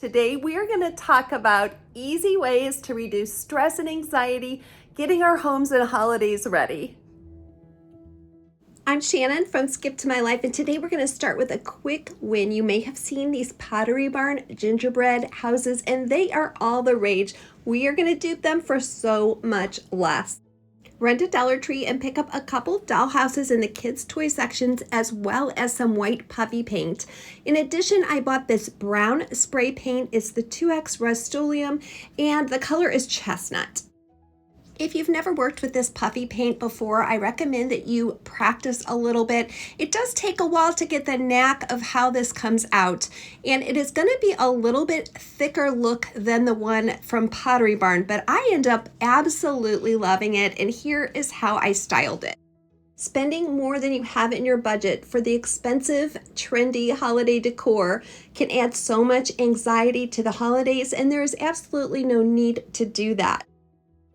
Today, we are going to talk about easy ways to reduce stress and anxiety getting our homes and holidays ready. I'm Shannon from Skip to My Life, and today we're going to start with a quick win. You may have seen these Pottery Barn gingerbread houses, and they are all the rage. We are going to dupe them for so much less. Run to Dollar Tree and pick up a couple doll houses in the kids' toy sections, as well as some white puffy paint. In addition, I bought this brown spray paint. It's the 2X Rust-Oleum, and the color is chestnut. If you've never worked with this puffy paint before, I recommend that you practice a little bit. It does take a while to get the knack of how this comes out, and it is going to be a little bit thicker look than the one from Pottery Barn, but I end up absolutely loving it, and here is how I styled it. Spending more than you have in your budget for the expensive, trendy holiday decor can add so much anxiety to the holidays, and there is absolutely no need to do that.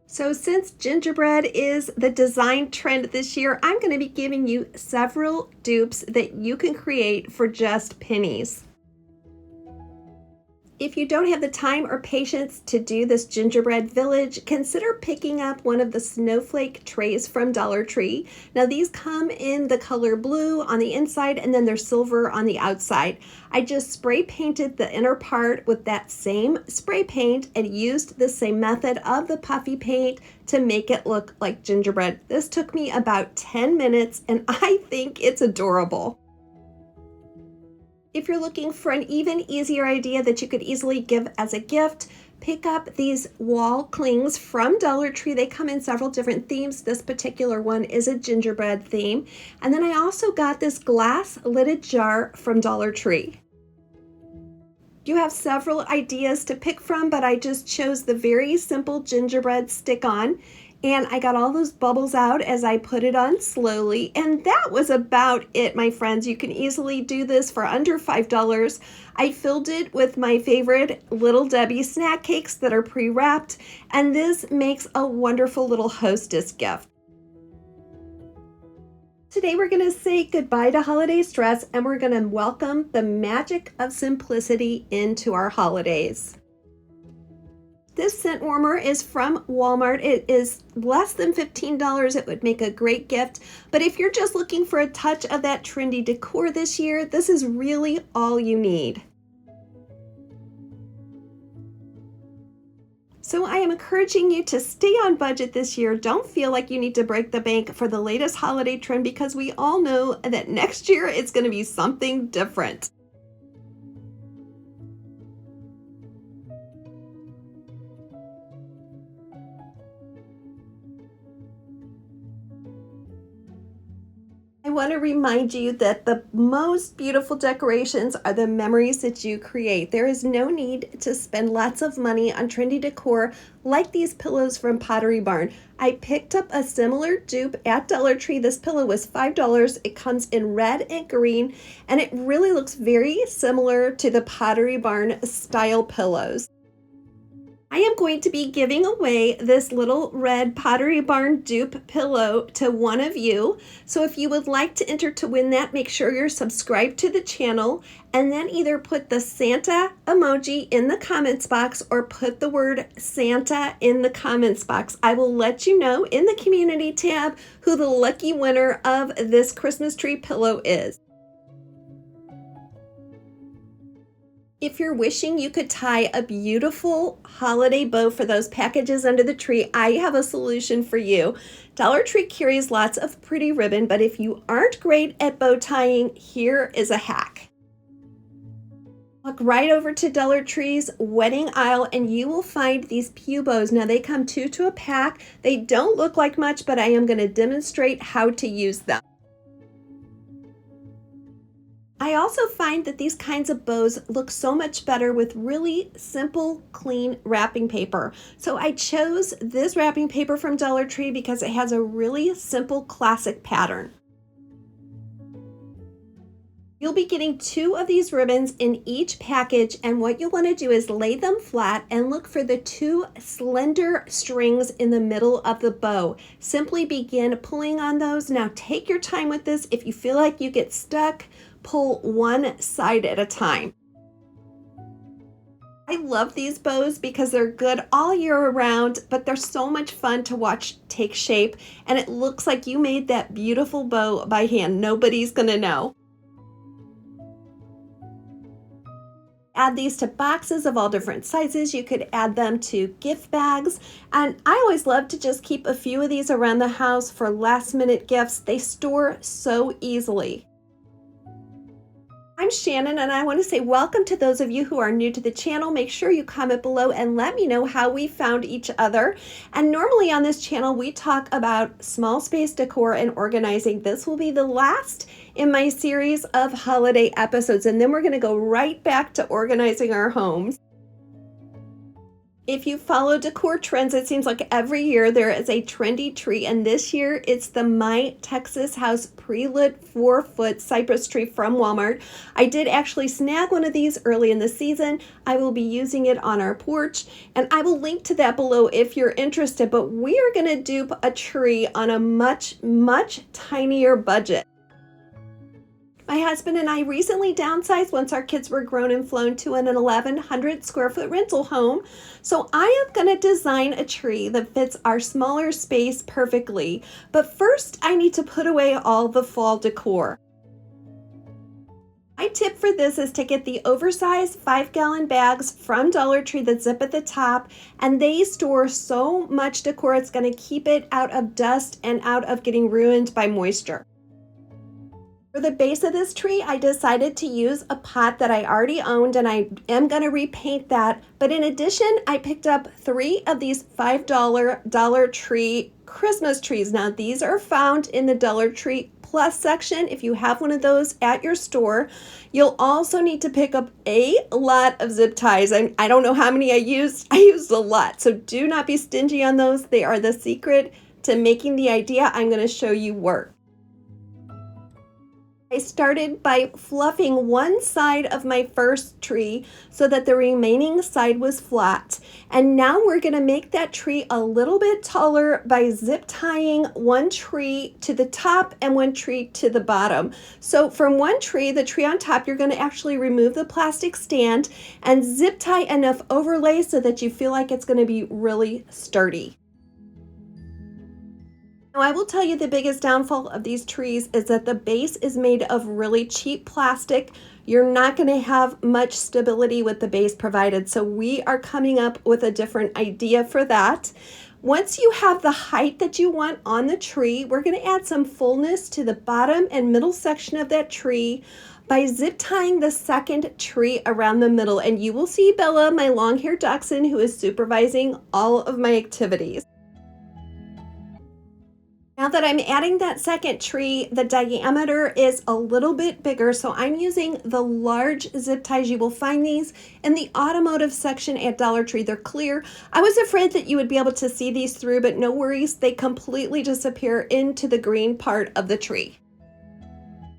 So since gingerbread is the design trend this year, I'm going to be giving you several dupes that you can create for just pennies. If you don't have the time or patience to do this Gingerbread Village, consider picking up one of the snowflake trays from Dollar Tree. Now these come in the color blue on the inside and then they're silver on the outside. I just spray painted the inner part with that same spray paint and used the same method of the puffy paint to make it look like gingerbread. This took me about 10 minutes and I think it's adorable. If you're looking for an even easier idea that you could easily give as a gift, pick up these wall clings from Dollar Tree. They come in several different themes. This particular one is a gingerbread theme. And then I also got this glass lidded jar from Dollar Tree. You have several ideas to pick from, but I just chose the very simple gingerbread stick-on. And I got all those bubbles out as I put it on slowly. And that was about it, my friends. You can easily do this for under $5. I filled it with my favorite Little Debbie snack cakes that are pre-wrapped. And this makes a wonderful little hostess gift. Today we're going to say goodbye to holiday stress and we're going to welcome the magic of simplicity into our holidays. This scent warmer is from Walmart. It is less than $15. It would make a great gift. But if you're just looking for a touch of that trendy decor this year, this is really all you need. So I am encouraging you to stay on budget this year. Don't feel like you need to break the bank for the latest holiday trend because we all know that next year it's going to be something different. I want to remind you that the most beautiful decorations are the memories that you create. There is no need to spend lots of money on trendy decor like these pillows from Pottery Barn. I picked up a similar dupe at Dollar Tree. This pillow was $5. It comes in red and green, and it really looks very similar to the Pottery Barn style pillows. I am going to be giving away this little red Pottery Barn dupe pillow to one of you. So if you would like to enter to win that, make sure you're subscribed to the channel and then either put the Santa emoji in the comments box or put the word Santa in the comments box. I will let you know in the community tab who the lucky winner of this Christmas tree pillow is. If you're wishing you could tie a beautiful holiday bow for those packages under the tree, I have a solution for you. Dollar Tree carries lots of pretty ribbon, but if you aren't great at bow tying, here is a hack. Walk right over to Dollar Tree's wedding aisle and you will find these pew bows. Now they come 2 to a pack. They don't look like much, but I am going to demonstrate how to use them. I also find that these kinds of bows look so much better with really simple, clean wrapping paper. So I chose this wrapping paper from Dollar Tree because it has a really simple, classic pattern. You'll be getting 2 of these ribbons in each package, and what you'll want to do is lay them flat and look for the 2 slender strings in the middle of the bow. Simply begin pulling on those. Now take your time with this. If you feel like you get stuck, pull one side at a time. I love these bows because they're good all year around, but they're so much fun to watch take shape, and it looks like you made that beautiful bow by hand. Nobody's gonna know. Add these to boxes of all different sizes. You could add them to gift bags. And I always love to just keep a few of these around the house for last minute gifts. They store so easily. I'm Shannon, and I want to say welcome to those of you who are new to the channel. Make sure you comment below and let me know how we found each other. And normally on this channel, we talk about small space decor and organizing. This will be the last in my series of holiday episodes, and then we're going to go right back to organizing our homes. If you follow decor trends, it seems like every year there is a trendy tree, and this year it's the My Texas House pre-lit 4-foot cypress tree from Walmart. I did actually snag one of these early in the season. I will be using it on our porch, and I will link to that below if you're interested, but we are going to dupe a tree on a much, much tinier budget. My husband and I recently downsized once our kids were grown and flown to an 1,100 square foot rental home. So I am going to design a tree that fits our smaller space perfectly. But first, I need to put away all the fall decor. My tip for this is to get the oversized 5-gallon bags from Dollar Tree that zip at the top, and they store so much decor it's going to keep it out of dust and out of getting ruined by moisture. For the base of this tree, I decided to use a pot that I already owned, and I am going to repaint that. But in addition, I picked up 3 of these $5 Dollar Tree Christmas trees. Now, these are found in the Dollar Tree Plus section. If you have one of those at your store, you'll also need to pick up a lot of zip ties. I don't know how many I used. I used a lot. So do not be stingy on those. They are the secret to making the idea I'm going to show you work. I started by fluffing one side of my first tree so that the remaining side was flat. And now we're going to make that tree a little bit taller by zip tying one tree to the top and one tree to the bottom. So from one tree, the tree on top, you're going to actually remove the plastic stand and zip tie enough overlay so that you feel like it's going to be really sturdy. Now, I will tell you the biggest downfall of these trees is that the base is made of really cheap plastic. You're not going to have much stability with the base provided, so we are coming up with a different idea for that. Once you have the height that you want on the tree, we're going to add some fullness to the bottom and middle section of that tree by zip tying the second tree around the middle. And you will see Bella, my long-haired dachshund, who is supervising all of my activities. Now that I'm adding that second tree, the diameter is a little bit bigger, so I'm using the large zip ties. You will find these in the automotive section at Dollar Tree. They're clear. I was afraid that you would be able to see these through, but no worries. They completely disappear into the green part of the tree.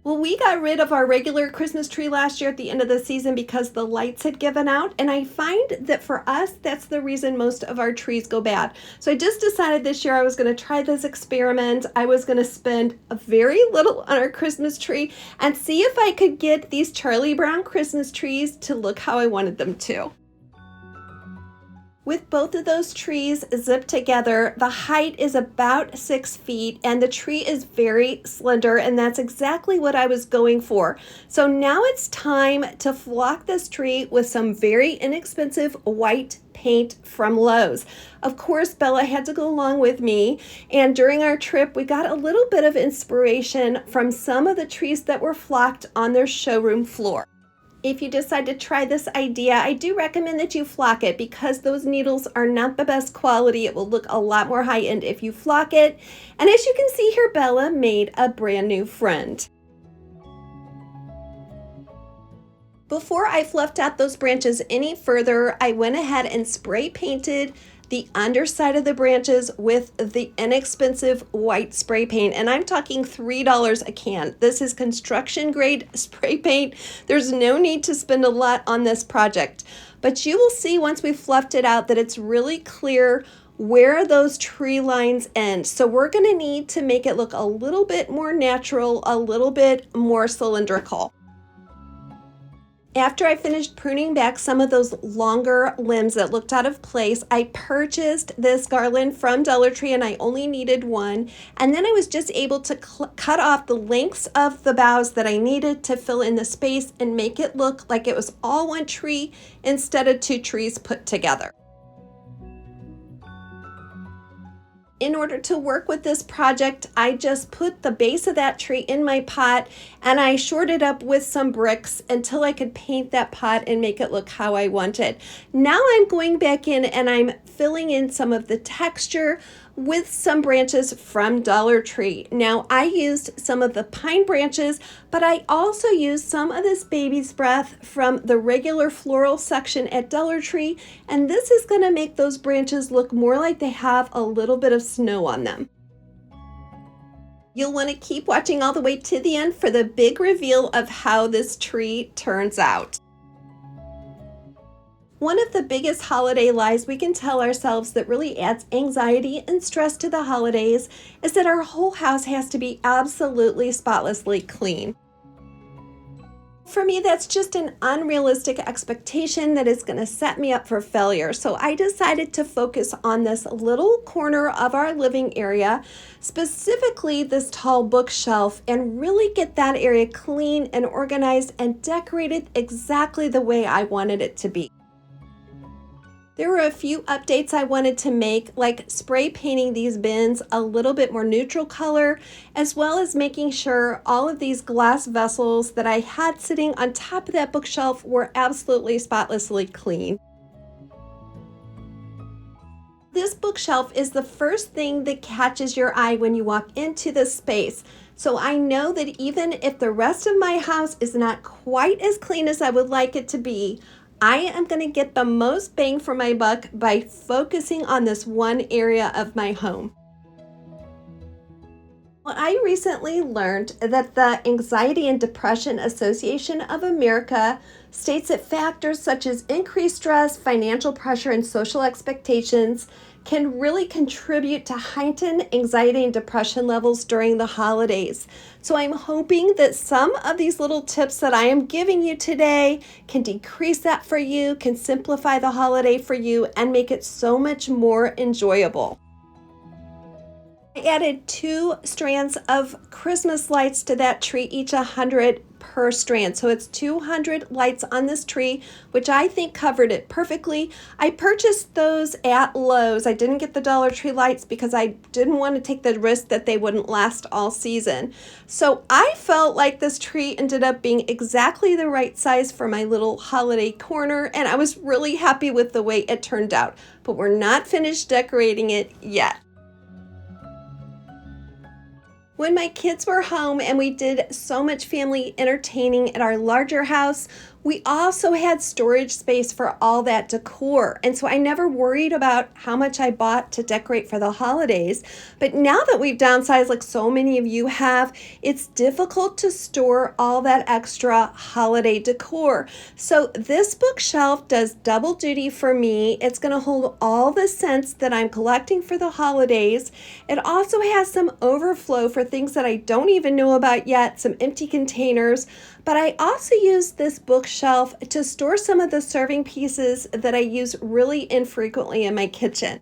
Well, we got rid of our regular Christmas tree last year at the end of the season because the lights had given out, and I find that for us, that's the reason most of our trees go bad. So I just decided this year I was going to try this experiment. I was going to spend a very little on our Christmas tree and see if I could get these Charlie Brown Christmas trees to look how I wanted them to. With both of those trees zipped together, the height is about 6 feet and the tree is very slender, and that's exactly what I was going for. So now it's time to flock this tree with some very inexpensive white paint from Lowe's. Of course, Bella had to go along with me, and during our trip, we got a little bit of inspiration from some of the trees that were flocked on their showroom floor. If you decide to try this idea, I do recommend that you flock it because those needles are not the best quality. It will look a lot more high-end if you flock it. And as you can see here, Bella made a brand new friend. Before I fluffed out those branches any further, I went ahead and spray painted the underside of the branches with the inexpensive white spray paint, and I'm talking $3 a can. This is construction grade spray paint. There's no need to spend a lot on this project, but you will see once we fluffed it out that it's really clear where those tree lines end. So we're going to need to make it look a little bit more natural, a little bit more cylindrical. After I finished pruning back some of those longer limbs that looked out of place, I purchased this garland from Dollar Tree, and I only needed one. And then I was just able to cut off the lengths of the boughs that I needed to fill in the space and make it look like it was all one tree instead of two trees put together. In order to work with this project, I just put the base of that tree in my pot and I shored it up with some bricks until I could paint that pot and make it look how I wanted. Now I'm going back in and I'm filling in some of the texture with some branches from Dollar Tree. Now I used some of the pine branches, but I also used some of this baby's breath from the regular floral section at Dollar Tree, and this is going to make those branches look more like they have a little bit of snow on them. You'll want to keep watching all the way to the end for the big reveal of how this tree turns out. One of the biggest holiday lies we can tell ourselves that really adds anxiety and stress to the holidays is that our whole house has to be absolutely spotlessly clean. For me, that's just an unrealistic expectation that is going to set me up for failure. So I decided to focus on this little corner of our living area, specifically this tall bookshelf, and really get that area clean and organized and decorated exactly the way I wanted it to be. There were a few updates I wanted to make, like spray painting these bins a little bit more neutral color, as well as making sure all of these glass vessels that I had sitting on top of that bookshelf were absolutely spotlessly clean. This bookshelf is the first thing that catches your eye when you walk into this space. So I know that even if the rest of my house is not quite as clean as I would like it to be, I am going to get the most bang for my buck by focusing on this one area of my home. Well, I recently learned that the Anxiety and Depression Association of America states that factors such as increased stress, financial pressure, and social expectations can really contribute to heightened anxiety and depression levels during the holidays. So I'm hoping that some of these little tips that I am giving you today can decrease that for you, can simplify the holiday for you, and make it so much more enjoyable. I added 2 strands of Christmas lights to that tree, each 100 per strand. So it's 200 lights on this tree, which I think covered it perfectly. I purchased those at Lowe's. I didn't get the Dollar Tree lights because I didn't want to take the risk that they wouldn't last all season. So I felt like this tree ended up being exactly the right size for my little holiday corner, and I was really happy with the way it turned out. But we're not finished decorating it yet. When my kids were home and we did so much family entertaining at our larger house, we also had storage space for all that decor. And so I never worried about how much I bought to decorate for the holidays. But now that we've downsized like so many of you have, it's difficult to store all that extra holiday decor. So this bookshelf does double duty for me. It's going to hold all the scents that I'm collecting for the holidays. It also has some overflow for things that I don't even know about yet, some empty containers. But I also use this bookshelf to store some of the serving pieces that I use really infrequently in my kitchen.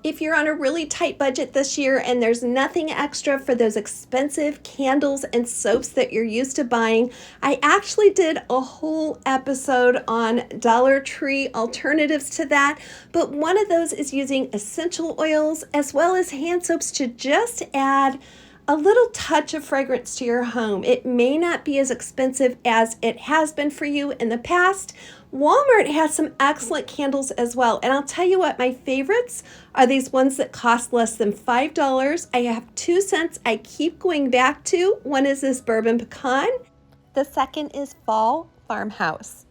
If you're on a really tight budget this year and there's nothing extra for those expensive candles and soaps that you're used to buying, I actually did a whole episode on Dollar Tree alternatives to that, but one of those is using essential oils as well as hand soaps to just add a little touch of fragrance to your home. It may not be as expensive as it has been for you in the past. Walmart has some excellent candles as well. And I'll tell you what, my favorites are these ones that cost less than $5. I have 2 scents I keep going back to. One is this bourbon pecan. The second is fall farmhouse.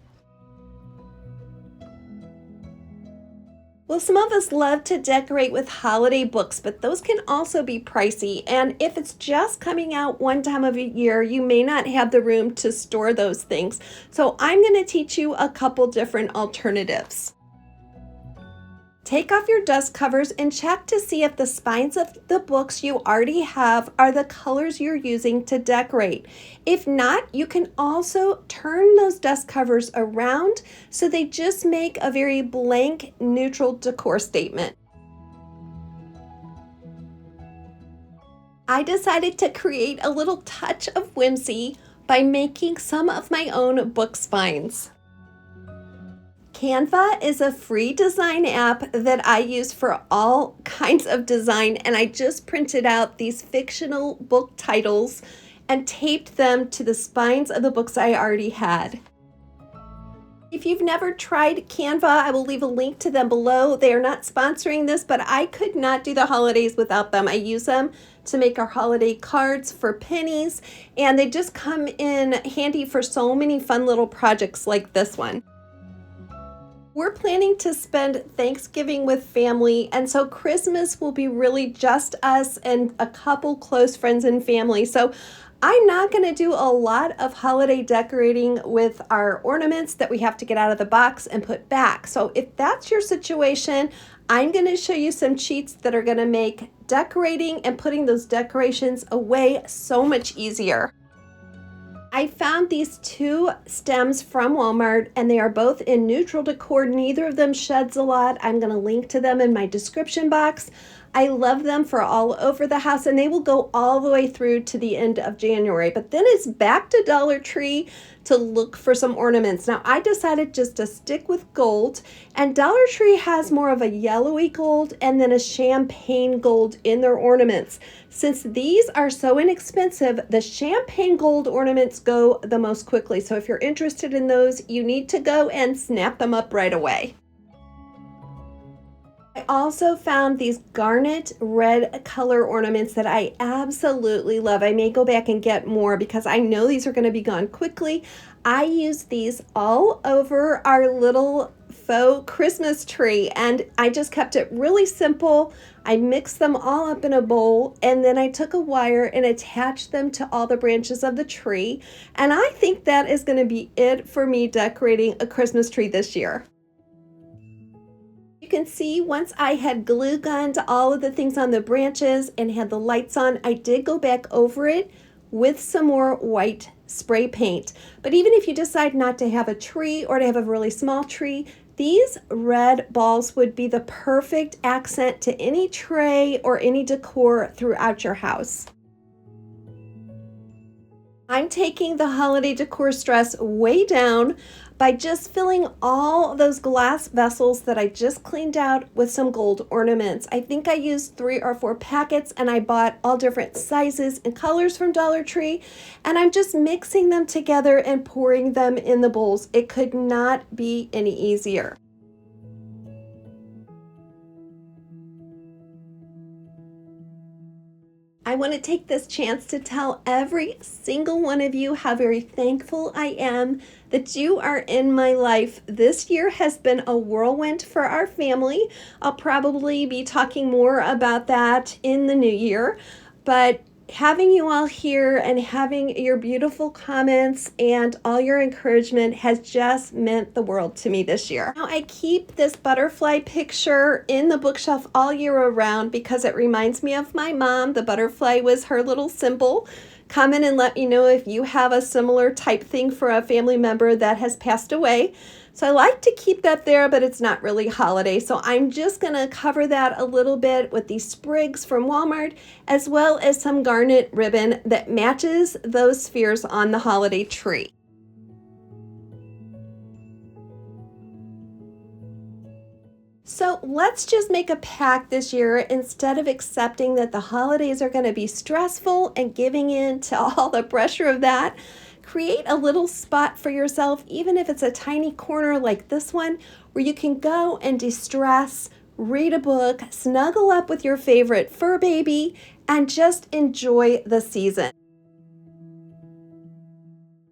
Well, some of us love to decorate with holiday books, but those can also be pricey. And if it's just coming out one time of a year, you may not have the room to store those things. So I'm going to teach you a couple different alternatives. Take off your dust covers and check to see if the spines of the books you already have are the colors you're using to decorate. If not, you can also turn those dust covers around so they just make a very blank, neutral decor statement. I decided to create a little touch of whimsy by making some of my own book spines. Canva is a free design app that I use for all kinds of design, and I just printed out these fictional book titles and taped them to the spines of the books I already had. If you've never tried Canva, I will leave a link to them below. They are not sponsoring this, but I could not do the holidays without them. I use them to make our holiday cards for pennies, and they just come in handy for so many fun little projects like this one. We're planning to spend Thanksgiving with family, and so Christmas will be really just us and a couple close friends and family. So I'm not going to do a lot of holiday decorating with our ornaments that we have to get out of the box and put back. So if that's your situation, I'm going to show you some cheats that are going to make decorating and putting those decorations away so much easier. I found these two stems from Walmart, and they are both in neutral decor. Neither of them sheds a lot. I'm going to link to them in my description box. I love them for all over the house, and they will go all the way through to the end of January. But then it's back to Dollar Tree to look for some ornaments. Now, I decided just to stick with gold, and Dollar Tree has more of a yellowy gold and then a champagne gold in their ornaments. Since these are so inexpensive, the champagne gold ornaments go the most quickly. So if you're interested in those, you need to go and snap them up right away. I also found these garnet red color ornaments that I absolutely love. I may go back and get more because I know these are going to be gone quickly. I use these all over our little faux Christmas tree, and I just kept it really simple. I mixed them all up in a bowl, and then I took a wire and attached them to all the branches of the tree. And I think that is going to be it for me decorating a Christmas tree this year. You can see once I had glue gunned all of the things on the branches and had the lights on, I did go back over it with some more white spray paint. But even if you decide not to have a tree or to have a really small tree, these red balls would be the perfect accent to any tray or any decor throughout your house. I'm taking the holiday decor stress way down by just filling all those glass vessels that I just cleaned out with some gold ornaments. I think I used 3 or 4 packets, and I bought all different sizes and colors from Dollar Tree, and I'm just mixing them together and pouring them in the bowls. It could not be any easier. I want to take this chance to tell every single one of you how very thankful I am that you are in my life. This year has been a whirlwind for our family. I'll probably be talking more about that in the new year, but having you all here and having your beautiful comments and all your encouragement has just meant the world to me this year. Now, I keep this butterfly picture in the bookshelf all year around because it reminds me of my mom. The butterfly was her little symbol. Comment and let me know if you have a similar type thing for a family member that has passed away. So I like to keep that there, but it's not really holiday. So I'm just going to cover that a little bit with these sprigs from Walmart, as well as some garnet ribbon that matches those spheres on the holiday tree. So let's just make a pact this year. Instead of accepting that the holidays are going to be stressful and giving in to all the pressure of that, create a little spot for yourself, even if it's a tiny corner like this one, where you can go and de-stress, read a book, snuggle up with your favorite fur baby, and just enjoy the season.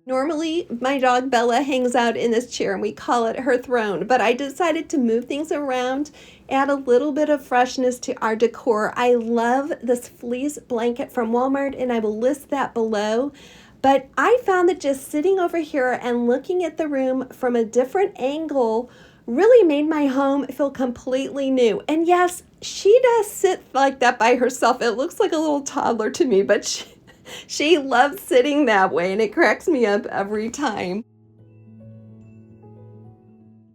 Normally, my dog Bella hangs out in this chair and we call it her throne, but I decided to move things around, add a little bit of freshness to our decor. I love this fleece blanket from Walmart, and I will list that below. But I found that just sitting over here and looking at the room from a different angle really made my home feel completely new. And yes, she does sit like that by herself. It looks like a little toddler to me, but she loves sitting that way, and it cracks me up every time.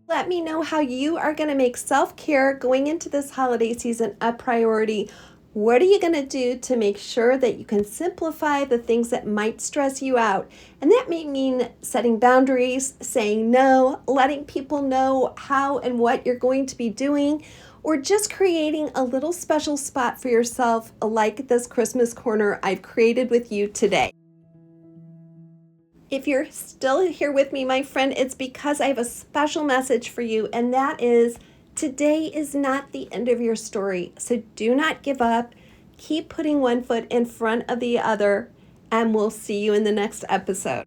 Let me know how you are going to make self-care going into this holiday season a priority. What are you going to do to make sure that you can simplify the things that might stress you out? And that may mean setting boundaries, saying no, letting people know how and what you're going to be doing, or just creating a little special spot for yourself like this Christmas corner I've created with you today. If you're still here with me, my friend, it's because I have a special message for you, and that is today is not the end of your story. So do not give up. Keep putting one foot in front of the other, and we'll see you in the next episode.